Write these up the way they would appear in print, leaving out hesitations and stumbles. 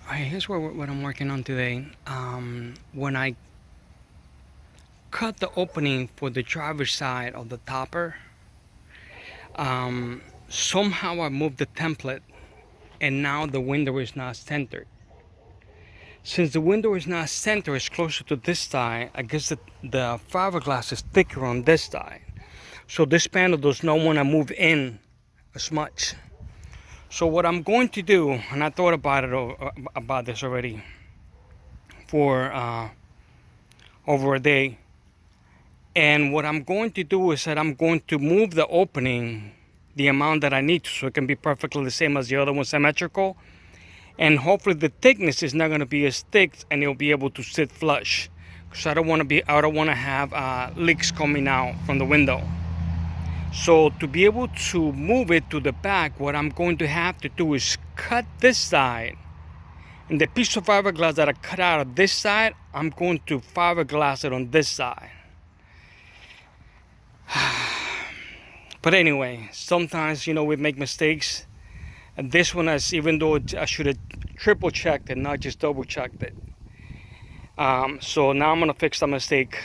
Alright, here's what I'm working on today. When I cut the opening for the driver's side of the topper, somehow I moved the template and now the window is not centered. Since the window is not centered, it's closer to this side. I guess the fiberglass is thicker on this side. So this panel does not want to move in as much. So what I'm going to do, and I thought about this already for over a day, and what I'm going to do is that I'm going to move the opening the amount that I need to, so it can be perfectly the same as the other one, symmetrical, and hopefully the thickness is not going to be as thick and it'll be able to sit flush, because I don't want to have leaks coming out from the window. So to be able to move it to the back, what I'm going to have to do is cut this side, and the piece of fiberglass that I cut out of this side, I'm going to fiberglass it on this side. But anyway, sometimes, we make mistakes. And this one, even though I should have triple checked it, not just double checked it. So now I'm gonna fix the mistake.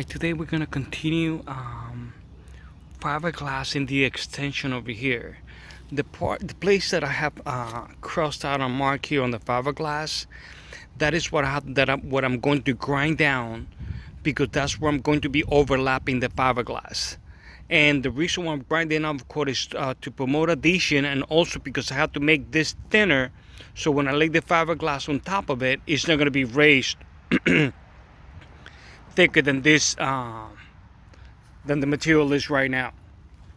Today we're gonna continue fiberglass in the extension over here. The place that I have crossed out on mark here on the fiberglass, that is what I'm going to grind down, because that's where I'm going to be overlapping the fiberglass. And the reason why I'm grinding out, of course, is to promote adhesion, and also because I have to make this thinner, so when I lay the fiberglass on top of it, it's not going to be raised thicker than this than the material is right now.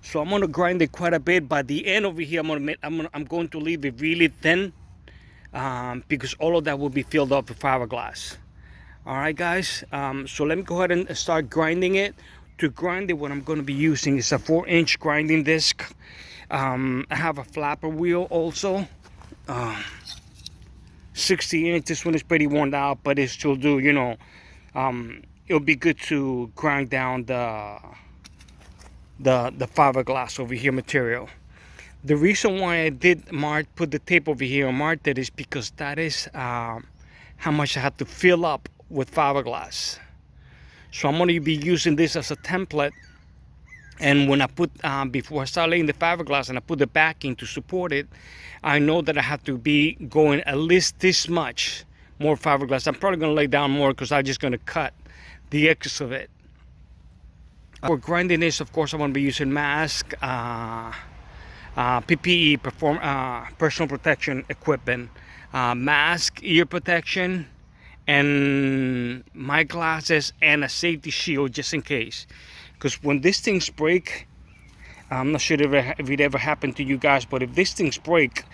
So I'm going to grind it quite a bit. By the end over here, I'm going to leave it really thin, because all of that will be filled up with fiberglass. All right, guys. So let me go ahead and start grinding it. To grind it, what I'm going to be using is a 4-inch grinding disc. I have a flapper wheel also. 60-inch. This one is pretty worn out, but it still do. It'll be good to grind down the fiberglass over here material. The reason why I did put the tape over here and marked it is because that is how much I have to fill up with fiberglass. So I'm going to be using this as a template, and when I put before I start laying the fiberglass and I put the backing to support it, I know that I have to be going at least this much more fiberglass. I'm probably going to lay down more because I'm just going to cut the excess of it. For grinding this, of course, I'm going to be using mask, PPE, personal protection equipment, mask, ear protection, and my glasses, and a safety shield just in case. Because when these things break, I'm not sure if it ever happened to you guys, but if these things break,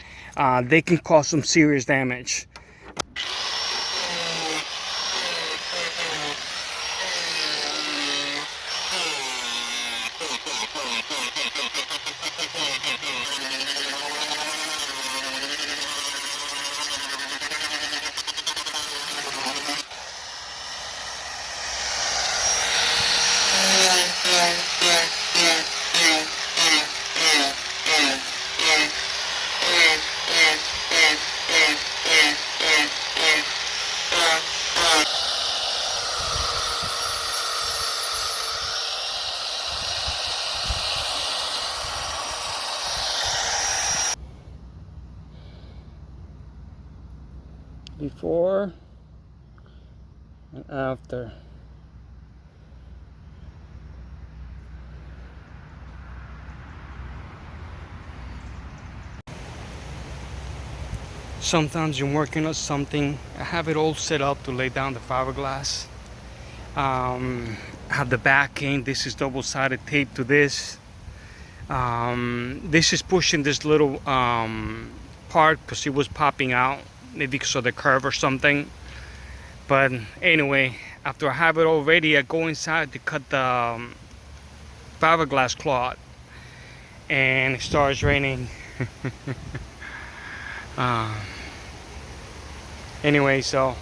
they can cause some serious damage. Before and after. Sometimes you're working on something, I have it all set up to lay down the fiberglass, Have the backing. This is double-sided tape to this. This is pushing this little part because it was popping out, maybe because of the curve or something. But anyway, after I have it all ready, I go inside to cut the fiberglass cloth, and it starts raining. Anyway, so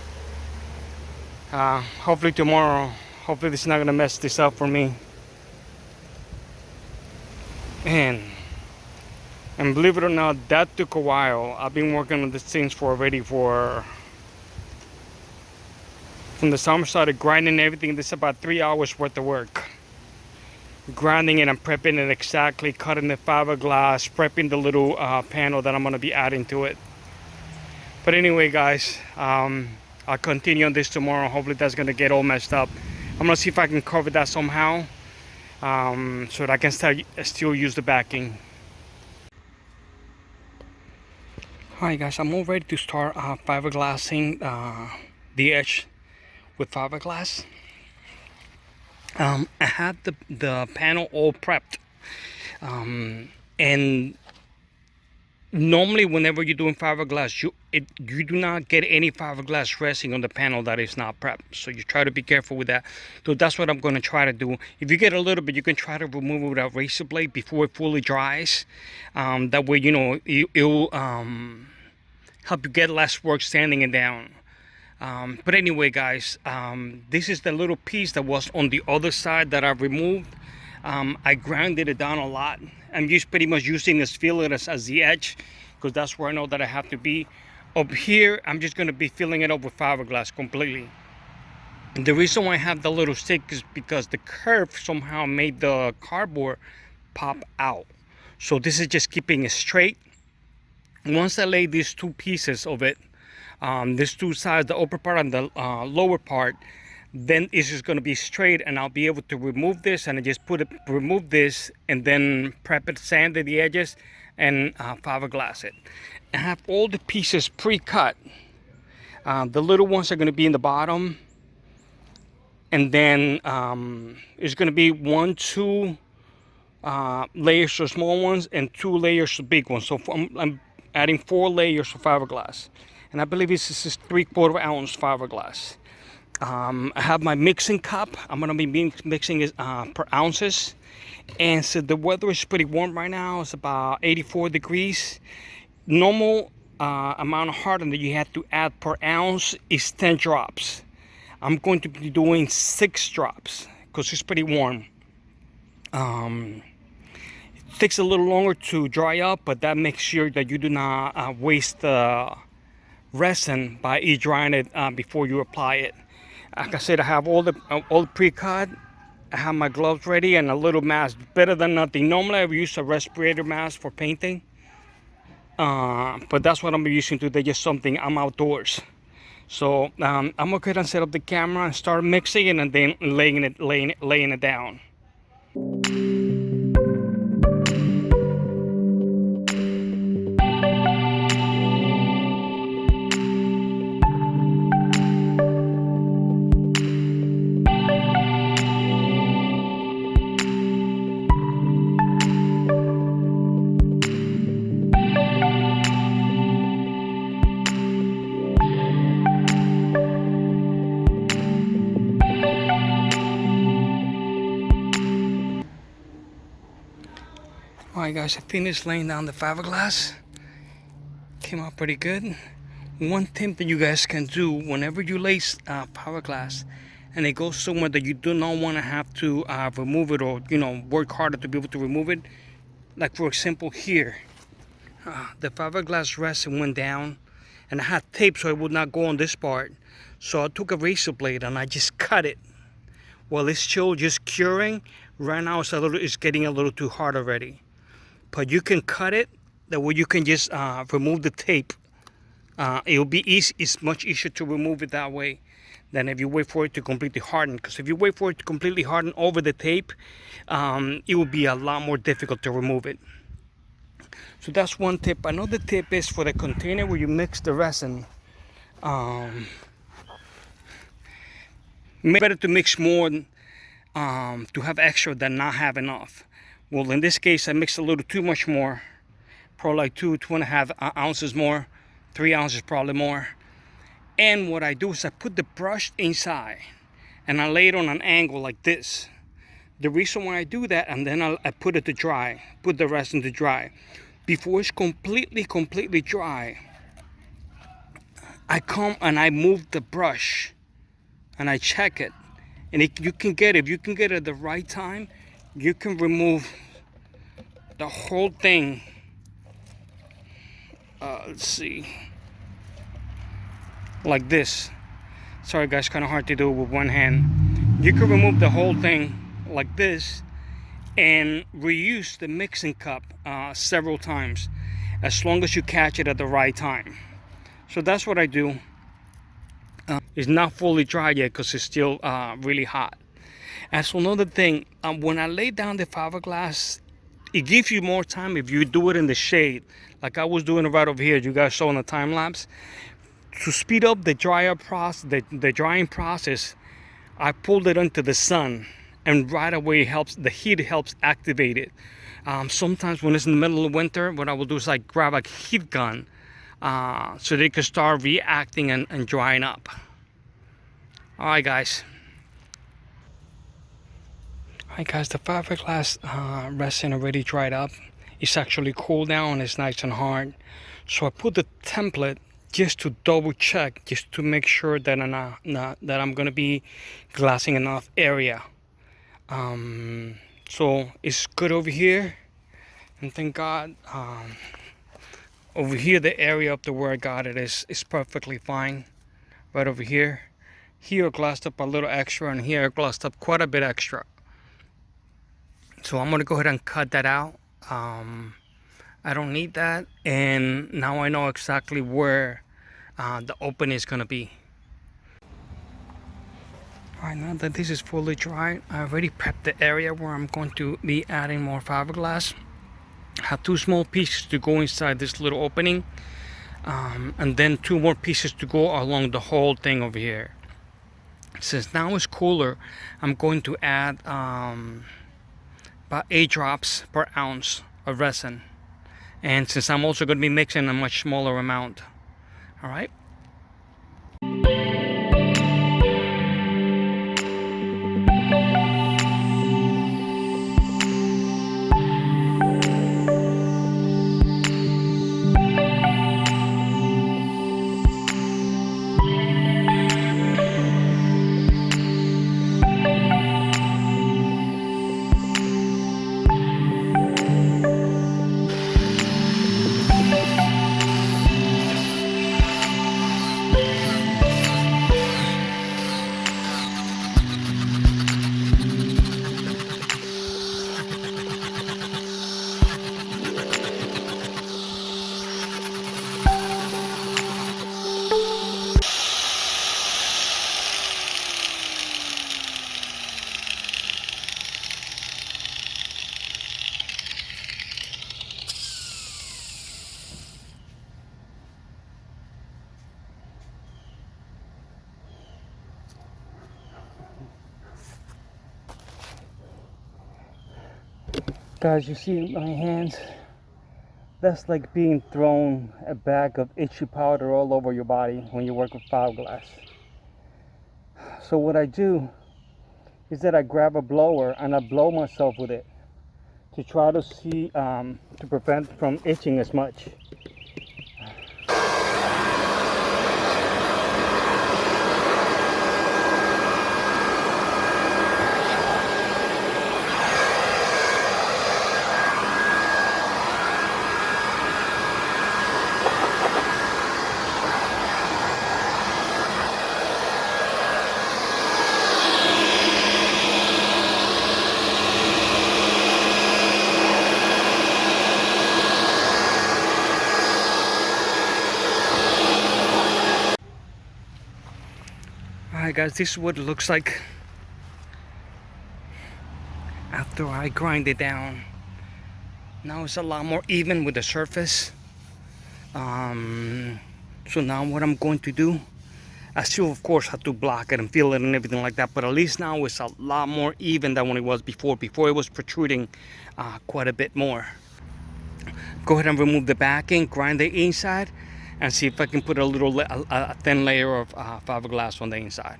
hopefully tomorrow, hopefully this is not gonna mess this up for me. And believe it or not, that took a while. I've been working on these things from the summer, started grinding everything. This is about 3 hours worth of work. Grinding it and prepping it exactly, cutting the fiberglass, prepping the little panel that I'm gonna be adding to it. But anyway, guys, I'll continue on this tomorrow. Hopefully that's gonna get all messed up. I'm gonna see if I can cover that somehow, so that I can still use the backing. Alright guys, I'm all ready to start fiberglassing the edge with fiberglass. I had the panel all prepped, and normally whenever you're doing fiberglass, you do not get any fiberglass resting on the panel that is not prepped. So you try to be careful with that. So that's what I'm going to try to do. If you get a little bit, you can try to remove it with a razor blade before it fully dries. That way, you know, it'll help you get less work sanding it down. But anyway, guys, this is the little piece that was on the other side that I removed. I grinded it down a lot. I'm just pretty much using this filler as the edge, because that's where I know that I have to be. Up here, I'm just going to be filling it up with fiberglass completely. And the reason why I have the little stick is because the curve somehow made the cardboard pop out. So this is just keeping it straight. Once I lay these two pieces of it, these two sides, the upper part and the lower part, then it's just going to be straight, and I'll be able to remove this, and I just remove this, and then prep it, sand the edges, and fiberglass it. I have all the pieces pre-cut. The little ones are going to be in the bottom, and then it's going to be 2 layers of small ones and 2 layers of big ones. So I'm adding 4 layers of fiberglass, and I believe this is 3/4 ounce fiberglass. I have my mixing cup. I'm going to be mixing it per ounces. And so the weather is pretty warm right now. It's about 84 degrees. Normal amount of hardening that you have to add per ounce is 10 drops. I'm going to be doing 6 drops because it's pretty warm. It takes a little longer to dry up, but that makes sure that you do not waste the resin by drying it before you apply it. Like I said, I have all the pre-cut. I have my gloves ready and a little mask. Better than nothing. Normally I use a respirator mask for painting, but that's what I'm using today. Just something. I'm outdoors, so I'm gonna go ahead and set up the camera and start mixing it, and then laying it down. Alright guys, I finished laying down the fiberglass. Came out pretty good. One tip that you guys can do whenever you lay fiberglass and it goes somewhere that you do not want to have to remove it, or work harder to be able to remove it. Like for example here, the fiberglass resin went down and I had tape so it would not go on this part. So I took a razor blade and I just cut it. Well, it's still just curing. Right now it's getting a little too hard already. But you can cut it, that way you can just remove the tape. It'll be easy. It's much easier to remove it that way than if you wait for it to completely harden. Because if you wait for it to completely harden over the tape, it will be a lot more difficult to remove it. So that's one tip. Another tip is for the container where you mix the resin. Better to mix more to have extra than not have enough. Well, in this case, I mixed a little too much more, probably like 2.5 ounces more, 3 ounces probably more. And what I do is I put the brush inside and I lay it on an angle like this. The reason why I do that, and then I put it to dry, put the rest into dry. Before it's completely dry, I come and I move the brush and I check it. And if you can get it at the right time, you can remove the whole thing. Let's see, like this. Sorry guys, kind of hard to do with one hand. You can remove the whole thing like this and reuse the mixing cup several times, as long as you catch it at the right time. So that's what I do. It's not fully dry yet because it's still really hot. And so another thing, when I lay down the fiberglass, it gives you more time if you do it in the shade, like I was doing it right over here. You guys saw in the time lapse. To speed up the drying process, I pulled it into the sun, and right away the heat helps activate it. Sometimes when it's in the middle of winter, what I will do is like grab a heat gun so they can start reacting and drying up. All right, guys. Alright guys, the fiberglass resin already dried up. It's actually cooled down, it's nice and hard. So I put the template just to double check, just to make sure that I'm gonna be glassing enough area. So it's good over here, and thank God over here the area up to where I got it is perfectly fine. Right over here. Here I glassed up a little extra, and here I glassed up quite a bit extra. So I'm gonna go ahead and cut that out. I don't need that, and now I know exactly where the opening is gonna be. Alright, now that this is fully dried, I already prepped the area where I'm going to be adding more fiberglass. I have 2 small pieces to go inside this little opening, and then 2 more pieces to go along the whole thing over here. Since now it's cooler, I'm going to add about 8 drops per ounce of resin, and since I'm also going to be mixing a much smaller amount. All right. Guys, you see my hands? That's like being thrown a bag of itchy powder all over your body when you work with fiberglass. So what I do is that I grab a blower and I blow myself with it to try to see, to prevent from itching as much. Alright guys, this is what it looks like after I grind it down. Now it's a lot more even with the surface. So now what I'm going to do, I still, of course, have to block it and feel it and everything like that, but at least now it's a lot more even than when it was before. Before it was protruding quite a bit more. Go ahead and remove the backing, grind the inside, and see if I can put a thin layer of fiberglass on the inside.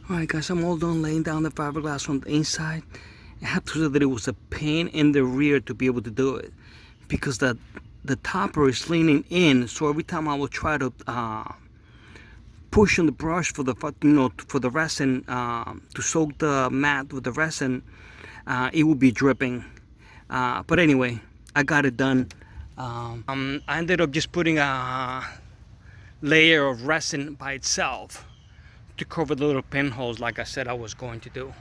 Alright guys, I'm all done laying down the fiberglass on the inside. I have to say that it was a pain in the rear to be able to do it, because the topper is leaning in, so every time I will try to push on the brush for the for the resin to soak the mat with the resin, it will be dripping. But anyway, I got it done. I ended up just putting a layer of resin by itself to cover the little pinholes, like I said I was going to do.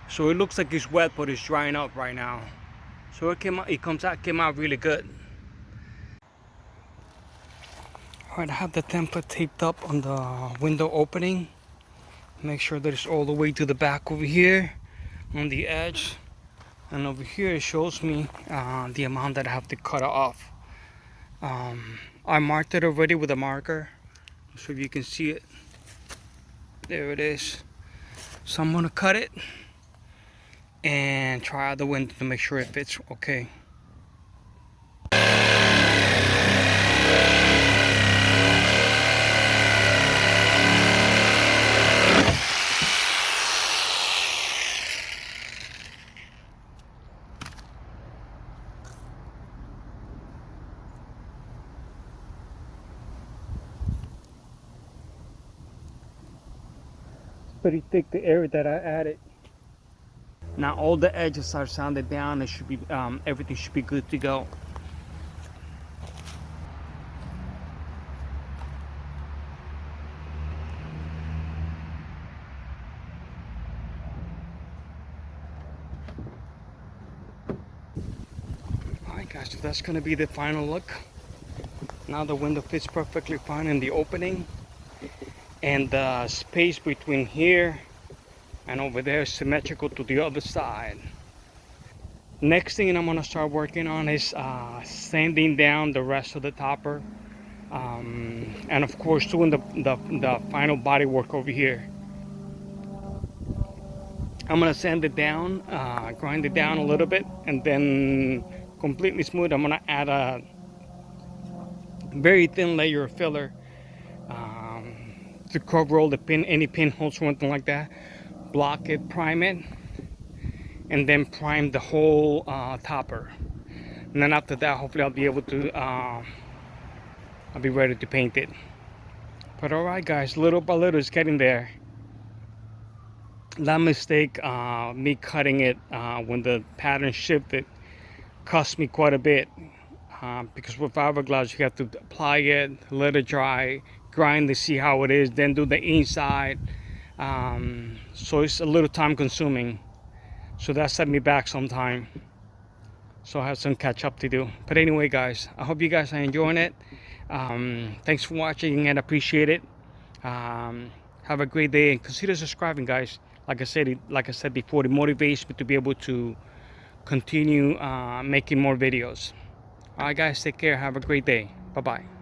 So it looks like it's wet, but it's drying up right now. So it came out really good. All right, I have the template taped up on the window opening. Make sure that it's all the way to the back over here on the edge, and over here it shows me the amount that I have to cut off. I marked it already with a marker, so if you can see it. There it is. So I'm gonna cut it and try out the window to make sure it fits okay. Pretty thick, the area that I added. Now all the edges are sanded down. It should be everything should be good to go. Alright guys, so that's gonna be the final look. Now the window fits perfectly fine in the opening, and the space between here and over there is symmetrical to the other side. Next thing I'm gonna start working on is sanding down the rest of the topper, and of course doing the final body work over here. I'm gonna sand it down, grind it down a little bit, and then completely smooth. I'm gonna add a very thin layer of filler to cover all the any pinholes or anything like that. Block it, prime it, and then prime the whole topper. And then after that, hopefully I'll be able to I'll be ready to paint it. But alright guys, little by little it's getting there. That mistake, me cutting it when the pattern shifted, cost me quite a bit, because with fiberglass you have to apply it, let it dry, grind to see how it is, then do the inside. So it's a little time consuming, so that set me back some time, so I have some catch up to do. But anyway guys, I hope you guys are enjoying it. Thanks for watching and appreciate it. Have a great day and consider subscribing guys. Like I said before, it motivates me to be able to continue making more videos. Alright guys, take care, have a great day. Bye bye.